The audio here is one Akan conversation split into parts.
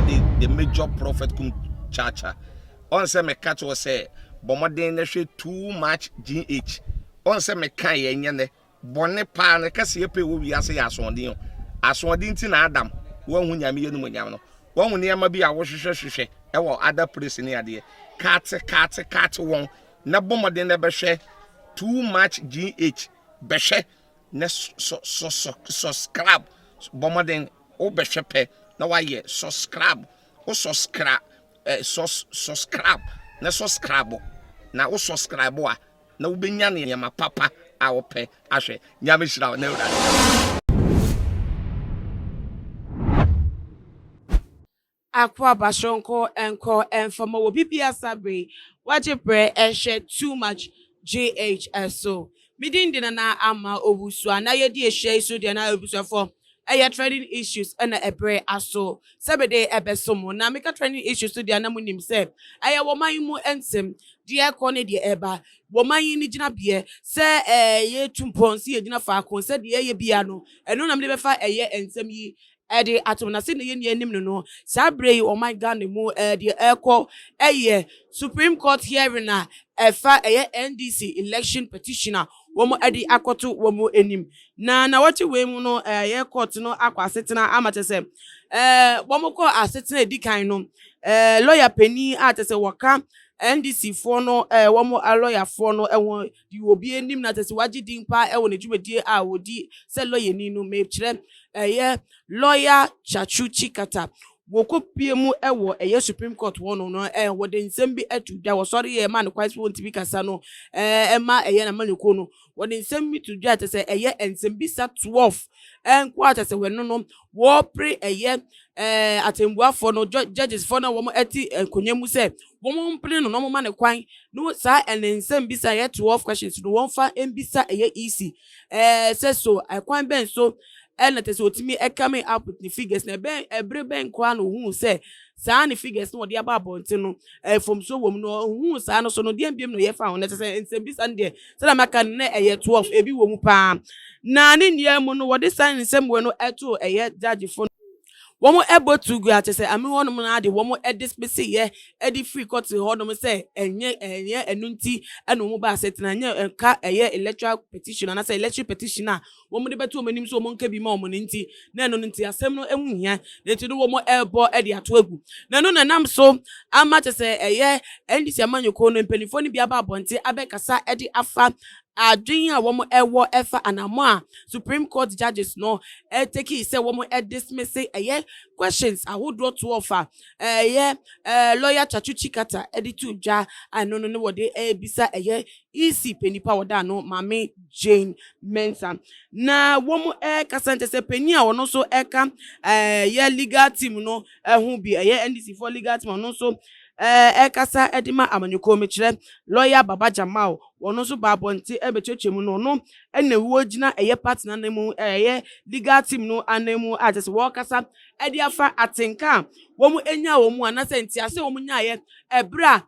the major prophet kum chacha. On say me catch was say bomoden na hwe too much GH. On say me kan ye nyane bone pa na kase ye pe wo wiase ya asondin. Asondin ti na Adam wo hu nyame ye no nyam no. Wo hu ne ma bi a wo hwehwehwehwe e wo other place ni ade. Cat won na bomoden na be hwe too much GH be hwe na subscribe bomoden o be hwe pe na wa ye subscribe o subscribe subscribe na subscribe na o subscribe a na wo benya ne ma papa a wo pe ahwe nyame hira na ura Aqua Bashonko Enko Enfama will be Sabre, watch a prayer and share too much GHSO. Midin dinana ama obuswa na ye share so de na obuswa for trading issues and a prayer aso. Sabede ebesomo na make trading issues to the anamunim se. Aya woman mu ensem dear corner de eba. Woman ni jina bie se ye tumponsi ye jina fa kon se de ye bia no. Eno na mde befa eye ensem yi Eddie atomna se ne ye nim no sabre o my god mu the echo Supreme Court hearing na efa NDC election petitioner womo Eddie akoto womo enim na what we mu no ye court no akwa setena amate se womo ko asetena edikan no lawyer Penny atese waka NDC for no womo a lawyer for no won di obi enim na tese waji din pa ne dwumadie a wodi se lawyer ni no me kire lawyer Chachuchi Kata wokopie mu Supreme Court wono no wode nsem bi atu da wo sori ye man kwase won tibi kasa no ma na maniko no wode nsem bi tu da tese nsem bi sa 12 enko atese we no wo pre atembua for no judges for no wo ati konyemu se wo mo mpre no mo man kwan no sa nsem bi sa 12 questions no won fa mbisa easy say so kwan ben so and tese otimi coming up with the figures na ben ebre ben kwa no hu se saa ne figures no de aba bonte no from so wom no hu saa no so no de ambiem no ye fa ho na tese nsem san de se na maka na 12 ebi wom pa na ne nia mu no wode san nsem we no eto judge for womo ebo to go atese ame honom na ade womo dismiss ye edi free court honom say enye enunti eno mo ba setena nye enka electoral petition na say electoral petition a womo de beto omanim so womo nka bi ma womo nti na eno nti asem no enwuhia na ti do womo ebo edi ato agu na no na nam so ama tese ndisi amanyoko no mpanifo ni bia ba abonte abekasa edi afa adwin a womo ewo efa anamo a Supreme Court judges no take say womo dismiss questions ahodo to offer lawyer Chachuchi Kata editu ja ano no wode bisa EC penipa woda no mame Jane Mensa na womo kasante se peni a wono so eka legal team no hu bi NDC for legal team no so ekasa edima amanyoko mechire lawyer Baba Jamal wono so babonte ebechechemu no ene wo gina partner na mu legal team no anemu atese wo kasa edi afa atenka wo mu enya wo mu anase ntiase wo mu nya ebra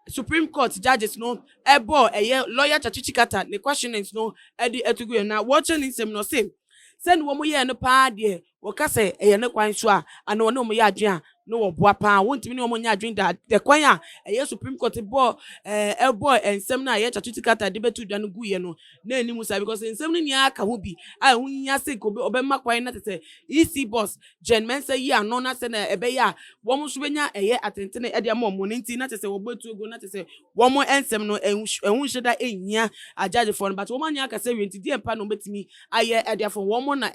Supreme Court judges no ebo lawyer Chachuchi Kata ne questionings no edi etugu na watching nsem no say send wo mu ye no pa de wo kasa ne kwan so a ana wo no mu ye adwen no wo boa pa wontimi ne wo nya adwen da de kwan a Supreme Court bo ensem na Chachuchi Kata de betu dwa no guye no na enimu sa because ensem no nia aka ho bi a hu nya se ko obemma kwan na tese EC boss Jen Mensa yi ano na se na ebe ya wo mo so benya atentene e de ma mo nti na tese wo betu ego na tese wo mo ensem no ehun sheda ehia ajaje for but wo manya aka se wi nti die mpa no betimi aye e de for wo mo na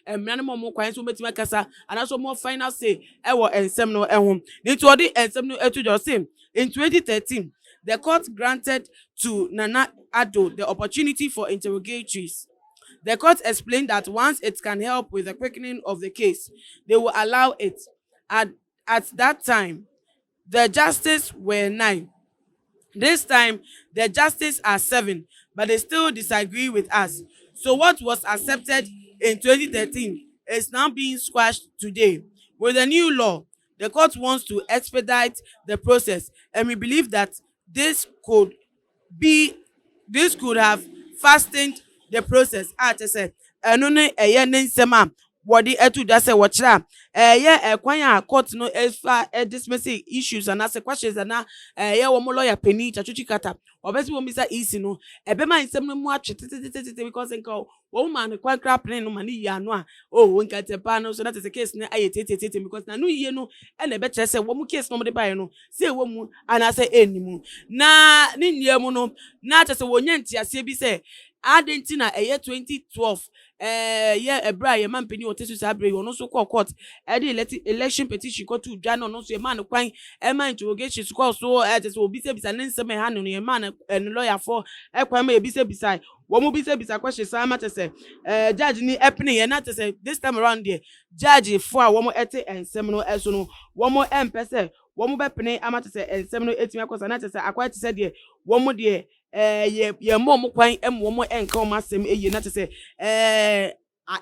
emra no mo kwan so betimi akasa anaso mo final say ewo ensem no ehun nti odi ensem no etu jo say in 2013 the court granted to Nana Addo the opportunity for interrogatories. The court explained that once it can help with the quickening of the case, they will allow it. At that time, the justices were 9. This time, the justices are 7, but they still disagree with us. So what was accepted in 2013 is now being squashed today. With the new law, the court wants to expedite the process, and we believe that this could have fastened the process. Ate say eno ne eye ne nsem a wɔde ɛto dwa sɛ wɔkyerɛ a ɛyɛ ɛkwan a court no ɛfa dismiss issues anaasɛ questions ana ɛyɛ wɔn lawyer panyin Chachuchi Kata ɔbɛsi wɔn bisa isi no ɛbɛma nsɛm no mu atwe tetetete because nka wɔn ma ne kwan kra pene no ma ne yie ano a nka tepa no so na te sɛ case no ayɛ tetetete because na no yie no ɛna ɛbɛkyerɛ sɛ wɔn case no wɔn de baeɛ no sɛ ɛwɔ mu anaasɛ ɛnni mu na ne nnua mu no na kyerɛ sɛ wɔnyɛ nteaseɛ bi sɛ adenti na ɛyɛ 2012 yɛ ɛbrɛ a yɛma mpanin wɔte so saa abere ɔno nso kɔɔ court ɛde election petition kɔto dwa no ɔno nso yɛma no kwan ɛma interrogation kɔɔ so ɛte sɛ obisabisa ne nsɛm ɛha no yɛma no lawyer fo ɛkwan ma yɛbisabisa wɔn mo bisabisa question saa ma te sɛ judge ni ɛpene yɛ na te sɛ this time around deɛ judge fo a wɔn ɛte nsɛm no ɛso no wɔn ɛmpɛ sɛ wɔn bɛpene ama te sɛ nsɛm no etimi akɔsa na te sɛ akwa te sɛ deɛ wɔn deɛ yɛ mo kwan mo enka o masem eye na te se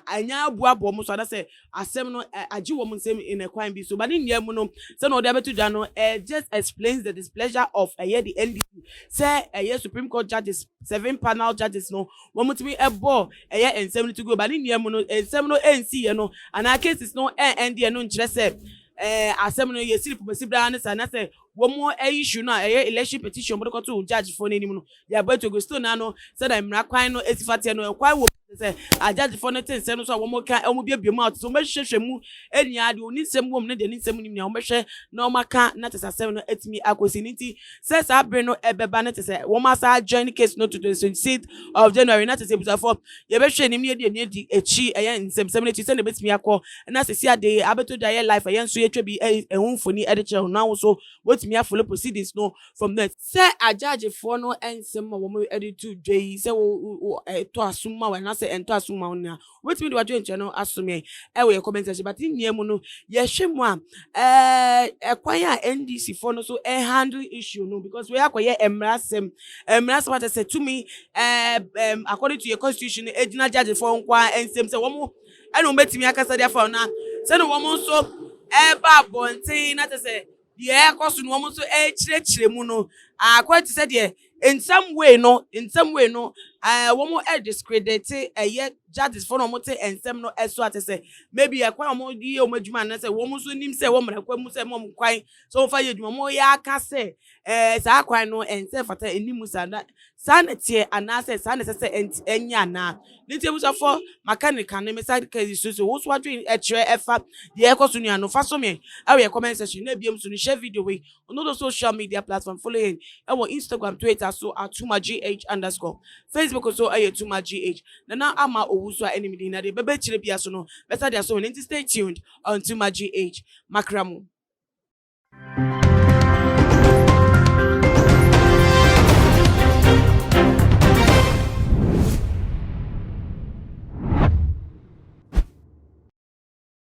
anya abuabo mo so da se asem no agi wo mo nsem in a kwan bi so but in mu no se no de abetu dwa no just explains the displeasure of the NDC say Supreme Court judges 7 panel judges no wo mo timi ebo ensem no to go but in mu no ensem no ensi ye no ana cases no end no nkire se asem no ye siri pobasibra ne sa na se womo issue no election petition but to judge for n'anim no ya to go still na no said I'm mra kwan no esifate no kwan wo say a judge for no tin say no so womo ka womo bia mu out so mehwehwe mu enia de oni nsem wom ne de nsem nim ne womo na o maka na te asem no etimi akosi nti say sa bre no ebeba ne te say womo asa join case no to the 26th of January na te say before ye behwe nim ne de echi nsem ne ti say na betimi akọ na se sia de abeto da ye life ye nso ye twa bi ehunfoni ede kire na wo so me follow proceedings no from there say a judge for no ensem wo mo edit to dwei say wo to asuma we na say ento asuma na wetimi de wadwe nche no asome we comment section but in mu no ye hwemu a ekwan a NDC for no so handle issue no because we akoye emrasem what say to me according to your constitution ejina judge for nkwa ensem say wo mo eno betimi akasa dia for na say no wo mo so ba bonten na say the cost no mo so chire mu no quite said there in some way no wo discredit judges for no mo te ensem no eso ate say maybe akwa mo di o madwuma na say wo mo so nim say wo mra kwa mu say mo kwan so fa ye dwuma mo ya aka say sa kwan no ensem fata enimu sa na tie ana say sa na say enya na nti ebusa for mechanic na me side case so wo so adwen kire efa the cost no no fa so me awe comment section na biem so no share video we on all social media platform following Instagram, Twitter so @tumagh_, Facebook so @tumagh. Na ama owusu a enemy na de bebe chire bia so no better dia so stay tuned on Tumagh Makramu.